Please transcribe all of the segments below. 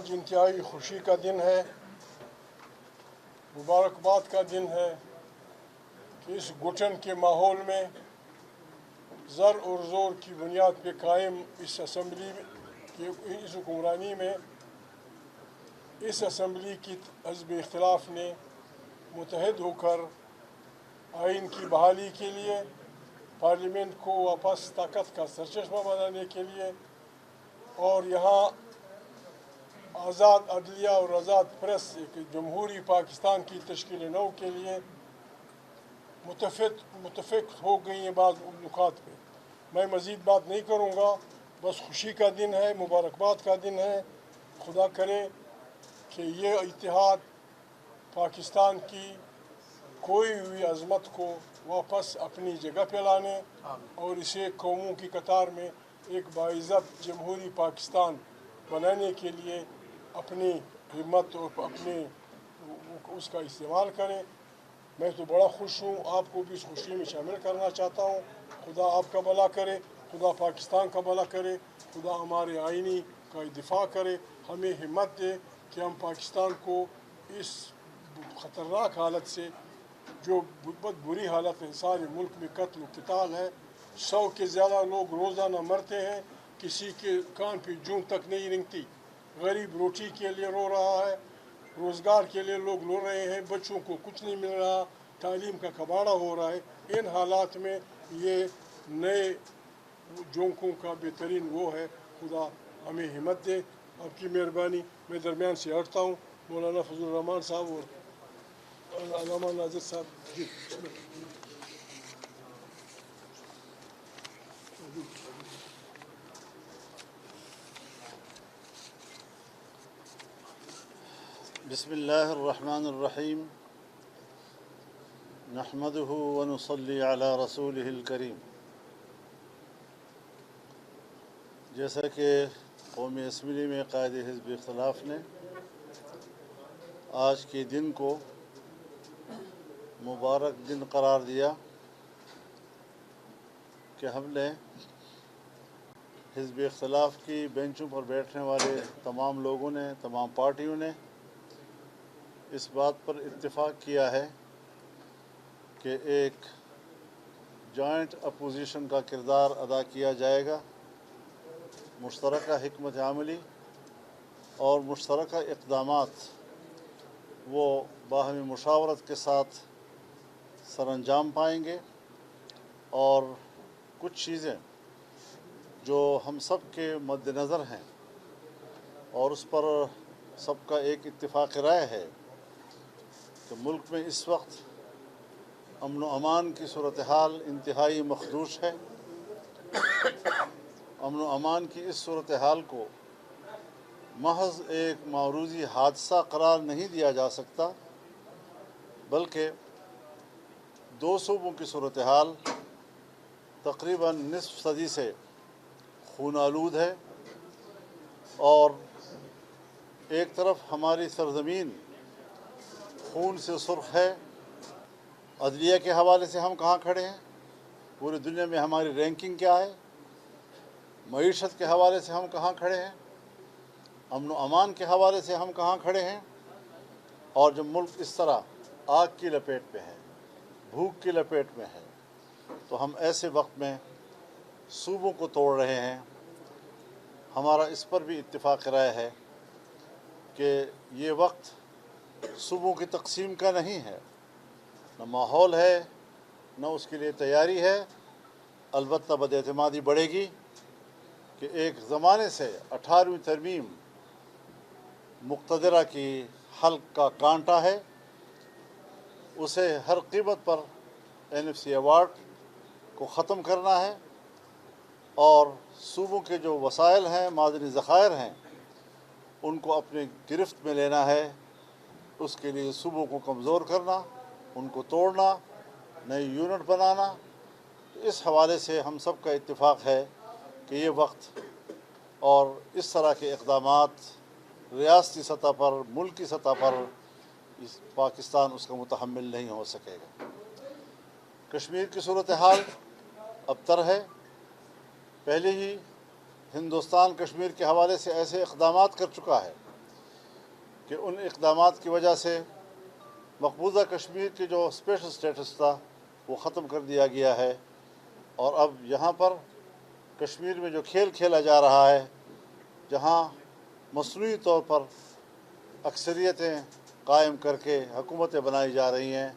آج انتہائی خوشی کا دن ہے، مبارکباد کا دن ہے کہ اس گھٹن کے ماحول میں زر اور زور کی بنیاد پہ قائم اس اسمبلی کی اس حکمرانی میں اس اسمبلی کی حزب اختلاف نے متحد ہو کر آئین کی بحالی کے لیے، پارلیمنٹ کو واپس طاقت کا سرچشمہ بنانے کے لیے اور یہاں آزاد عدلیہ اور آزاد پریس ایک جمہوری پاکستان کی تشکیل نو کے لیے متفق ہو گئی ہیں بعض نکات پہ۔ میں مزید بات نہیں کروں گا، بس خوشی کا دن ہے، مبارکباد کا دن ہے۔ خدا کرے کہ یہ اتحاد پاکستان کی کھوئی ہوئی عظمت کو واپس اپنی جگہ پہ لانے اور اسے قوموں کی قطار میں ایک باعزت جمہوری پاکستان بنانے کے لیے اپنی ہمت اور اپنے اس کا استعمال کرے۔ میں تو بڑا خوش ہوں، آپ کو بھی اس خوشی میں شامل کرنا چاہتا ہوں۔ خدا آپ کا بھلا کرے، خدا پاکستان کا بھلا کرے، خدا ہمارے آئینی کا دفاع کرے، ہمیں ہمت دے کہ ہم پاکستان کو اس خطرناک حالت سے، جو بہت بری حالت ہے، سارے ملک میں قتل و قتال ہے، 100 کے زیادہ لوگ روزانہ مرتے ہیں، کسی کے کان پہ جون تک نہیں رنگتی، غریب روٹی کے لیے رو رہا ہے، روزگار کے لیے لوگ رو رہے ہیں، بچوں کو کچھ نہیں مل رہا، تعلیم کا کباڑہ ہو رہا ہے۔ ان حالات میں یہ نئے جونکوں کا بہترین وہ ہے۔ خدا ہمیں ہمت دے، آپ کی مہربانی۔ میں درمیان سے ہٹتا ہوں، مولانا فضل الرحمان صاحب اور علامہ ناظر صاحب جی۔ بسم اللہ الرحمن الرحیم، نحمدہ ونصلی علی رسولہ الکریم۔ جیسا کہ قومی اسمبلی میں قائد حزب اختلاف نے آج کے دن کو مبارک دن قرار دیا کہ ہم نے حزب اختلاف کی بینچوں پر بیٹھنے والے تمام لوگوں نے، تمام پارٹیوں نے اس بات پر اتفاق کیا ہے کہ ایک جوائنٹ اپوزیشن کا کردار ادا کیا جائے گا، مشترکہ حکمت عملی اور مشترکہ اقدامات وہ باہمی مشاورت کے ساتھ سر انجام پائیں گے، اور کچھ چیزیں جو ہم سب کے مد نظر ہیں اور اس پر سب کا ایک اتفاق رائے ہے کہ ملک میں اس وقت امن و امان کی صورتحال انتہائی مخدوش ہے۔ امن و امان کی اس صورتحال کو محض ایک معروضی حادثہ قرار نہیں دیا جا سکتا، بلکہ دو صوبوں کی صورتحال تقریباً نصف صدی سے خون آلود ہے، اور ایک طرف ہماری سرزمین خون سے سرخ ہے۔ عدلیہ کے حوالے سے ہم کہاں کھڑے ہیں، پوری دنیا میں ہماری رینکنگ کیا ہے، معیشت کے حوالے سے ہم کہاں کھڑے ہیں، امن و امان کے حوالے سے ہم کہاں کھڑے ہیں، اور جب ملک اس طرح آگ کی لپیٹ میں ہے، بھوک کی لپیٹ میں ہے، تو ہم ایسے وقت میں صوبوں کو توڑ رہے ہیں۔ ہمارا اس پر بھی اتفاق رائے ہے کہ یہ وقت صوبوں کی تقسیم کا نہیں ہے، نہ ماحول ہے، نہ اس کے لیے تیاری ہے۔ البتہ بد اعتمادی بڑھے گی کہ ایک زمانے سے 18ویں ترمیم مقتدرہ کی حلق کا کانٹا ہے، اسے ہر قیمت پر NFC ایوارڈ کو ختم کرنا ہے، اور صوبوں کے جو وسائل ہیں، معدنی ذخائر ہیں، ان کو اپنے گرفت میں لینا ہے۔ اس کے لیے صوبوں کو کمزور کرنا، ان کو توڑنا، نئی یونٹ بنانا۔ اس حوالے سے ہم سب کا اتفاق ہے کہ یہ وقت اور اس طرح کے اقدامات ریاستی سطح پر، ملکی سطح پر پاکستان اس کا متحمل نہیں ہو سکے گا۔ کشمیر کی صورتحال ابتر ہے۔ پہلے ہی ہندوستان کشمیر کے حوالے سے ایسے اقدامات کر چکا ہے کہ ان اقدامات کی وجہ سے مقبوضہ کشمیر کی جو اسپیشل اسٹیٹس تھا وہ ختم کر دیا گیا ہے، اور اب یہاں پر کشمیر میں جو کھیل کھیلا جا رہا ہے، جہاں مصنوعی طور پر اکثریتیں قائم کر کے حکومتیں بنائی جا رہی ہیں،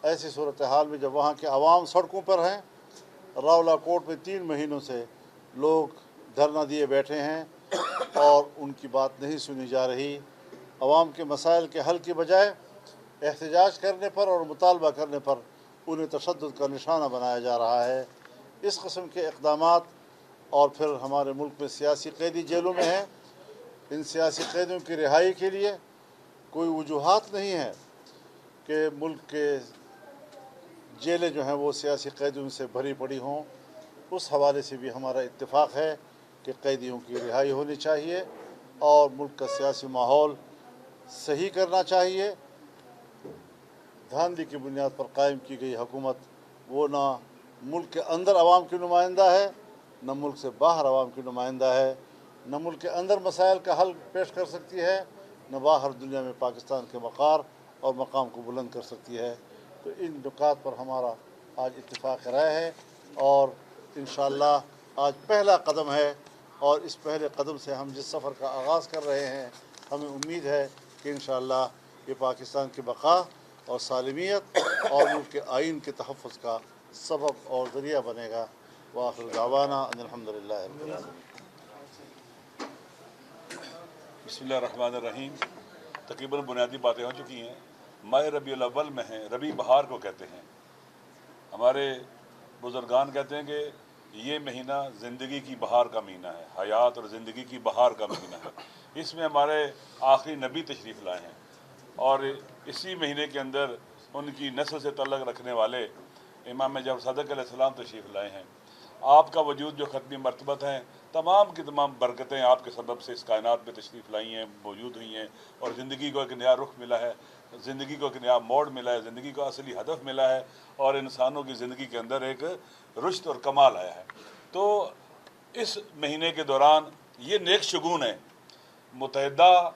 ایسی صورتحال میں جب وہاں کے عوام سڑکوں پر ہیں، راولا کوٹ میں 3 مہینوں سے لوگ دھرنا دیے بیٹھے ہیں اور ان کی بات نہیں سنی جا رہی، عوام کے مسائل کے حل کی بجائے احتجاج کرنے پر اور مطالبہ کرنے پر انہیں تشدد کا نشانہ بنایا جا رہا ہے۔ اس قسم کے اقدامات، اور پھر ہمارے ملک میں سیاسی قیدی جیلوں میں ہیں، ان سیاسی قیدیوں کی رہائی کے لیے کوئی وجوہات نہیں ہے کہ ملک کے جیلیں جو ہیں وہ سیاسی قیدیوں سے بھری پڑی ہوں۔ اس حوالے سے بھی ہمارا اتفاق ہے کہ قیدیوں کی رہائی ہونی چاہیے اور ملک کا سیاسی ماحول صحیح کرنا چاہیے۔ دھاندلی کی بنیاد پر قائم کی گئی حکومت وہ نہ ملک کے اندر عوام کی نمائندہ ہے، نہ ملک سے باہر عوام کی نمائندہ ہے، نہ ملک کے اندر مسائل کا حل پیش کر سکتی ہے، نہ باہر دنیا میں پاکستان کے وقار اور مقام کو بلند کر سکتی ہے۔ تو ان نکات پر ہمارا آج اتفاق رائے ہے، اور انشاءاللہ آج پہلا قدم ہے، اور اس پہلے قدم سے ہم جس سفر کا آغاز کر رہے ہیں، ہمیں امید ہے کہ انشاءاللہ یہ پاکستان کی بقا اور سالمیت اور ملک کے آئین کے تحفظ کا سبب اور ذریعہ بنے گا۔ وآخر دعوانا ان الحمدللہ رب العالمین۔ بسم اللہ الرحمن الرحیم۔ تقریباً بنیادی باتیں ہو چکی ہیں۔ ماہ ربیع الاول میں ہیں، ربیع بہار کو کہتے ہیں۔ ہمارے بزرگان کہتے ہیں کہ یہ مہینہ زندگی کی بہار کا مہینہ ہے، حیات اور زندگی کی بہار کا مہینہ ہے۔ اس میں ہمارے آخری نبی تشریف لائے ہیں، اور اسی مہینے کے اندر ان کی نسل سے تعلق رکھنے والے امام جعفر صادق علیہ السلام تشریف لائے ہیں۔ آپ کا وجود جو ختمی مرتبت ہیں، تمام کی تمام برکتیں آپ کے سبب سے اس کائنات میں تشریف لائی ہیں، موجود ہوئی ہیں، اور زندگی کو ایک نیا رخ ملا ہے، زندگی کو ایک نیا موڑ ملا ہے، زندگی کو اصلی ہدف ملا ہے، اور انسانوں کی زندگی کے اندر ایک رشد اور کمال آیا ہے۔ تو اس مہینے کے دوران یہ نیک شگون ہے، متحدہ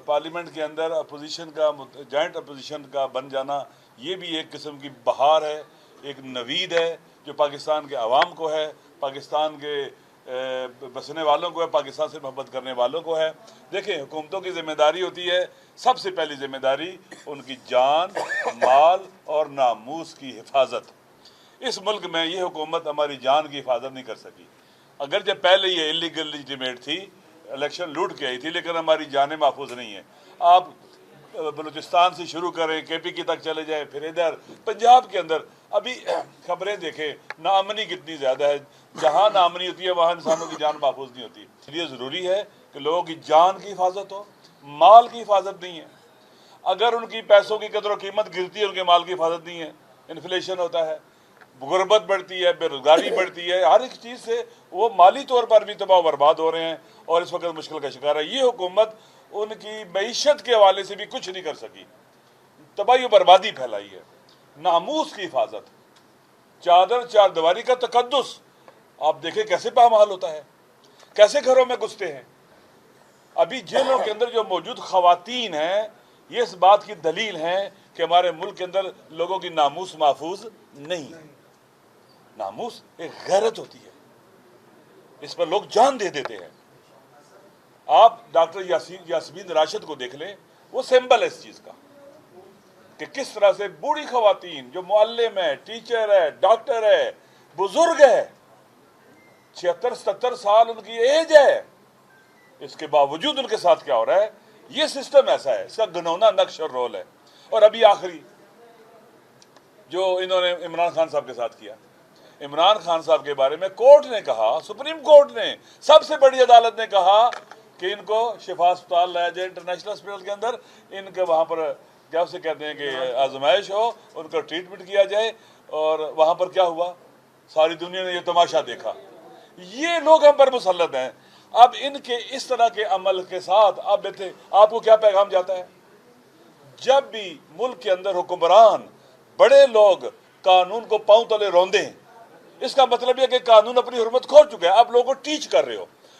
پارلیمنٹ کے اندر اپوزیشن کا، جوائنٹ اپوزیشن کا بن جانا، یہ بھی ایک قسم کی بہار ہے، ایک نوید ہے جو پاکستان کے عوام کو ہے، پاکستان کے بسنے والوں کو ہے، پاکستان سے محبت کرنے والوں کو ہے۔ دیکھیں، حکومتوں کی ذمہ داری ہوتی ہے، سب سے پہلی ذمہ داری ان کی جان، مال اور ناموس کی حفاظت۔ اس ملک میں یہ حکومت ہماری جان کی حفاظت نہیں کر سکی، اگرچہ پہلے یہ انلیگل لیجیٹمیٹ تھی، الیکشن لوٹ کے آئی تھی، لیکن ہماری جانیں محفوظ نہیں ہیں۔ آپ بلوچستان سے شروع کریں، کے پی کی تک چلے جائیں، پھر ادھر پنجاب کے اندر ابھی خبریں دیکھیں، ناامنی کتنی زیادہ ہے۔ جہاں ناامنی ہوتی ہے وہاں انسانوں کی جان محفوظ نہیں ہوتی۔ اس لیے ضروری ہے کہ لوگوں کی جان کی حفاظت ہو، مال کی حفاظت نہیں ہے۔ اگر ان کی پیسوں کی قدر و قیمت گرتی ہے، ان کے مال کی حفاظت نہیں ہے، انفلیشن ہوتا ہے، غربت بڑھتی ہے، بے روزگاری بڑھتی ہے، ہر ایک چیز سے وہ مالی طور پر بھی تباہ و برباد ہو رہے ہیں، اور اس وقت مشکل کا شکار ہے۔ یہ حکومت ان کی معیشت کے حوالے سے بھی کچھ نہیں کر سکی، تباہی و بربادی پھیلائی ہے۔ ناموس کی حفاظت، چادر چار دیواری کا تقدس، آپ دیکھیں کیسے پامال ہوتا ہے، کیسے گھروں میں گھستے ہیں۔ ابھی جیلوں کے اندر جو موجود خواتین ہیں، یہ اس بات کی دلیل ہیں کہ ہمارے ملک کے اندر لوگوں کی ناموس محفوظ نہیں ہے۔ ناموس ایک غیرت ہوتی ہے، اس پر لوگ جان دے دیتے ہیں۔ آپ ڈاکٹر یاسمین راشد کو دیکھ لیں، وہ سمبل ہے اس چیز کا کہ کس طرح سے بوڑھی خواتین جو معلم ہے، ٹیچر ہے، ڈاکٹر ہے، بزرگ ہے، 76-77 سال ان کی ایج ہے، اس کے باوجود ان کے ساتھ کیا ہو رہا ہے۔ یہ سسٹم ایسا ہے، اس کا گھنونا نقش اور رول ہے۔ اور ابھی آخری جو انہوں نے عمران خان صاحب کے ساتھ کیا، عمران خان صاحب کے بارے میں کورٹ نے کہا، سپریم کورٹ نے، سب سے بڑی عدالت نے کہا کہ ان کو شفا اسپتال لایا جائے، انٹرنیشنل اسپتال کے اندر، ان کے وہاں پر کیا اسے کہتے ہیں کہ آزمائش ہو، ان کا ٹریٹمنٹ کیا جائے۔ اور وہاں پر کیا ہوا، ساری دنیا نے یہ تماشا دیکھا۔ یہ لوگ ہم پر مسلط ہیں۔ اب ان کے اس طرح کے عمل کے ساتھ اب دیکھیں آپ کو کیا پیغام جاتا ہے۔ جب بھی ملک کے اندر حکمران بڑے لوگ قانون کو پاؤں تلے روندے ہیں، اس کا مطلب یہ کہ قانون اپنی حرمت کھو چکا ہے، آپ لوگوں کو ٹیچ کر رہے ہو۔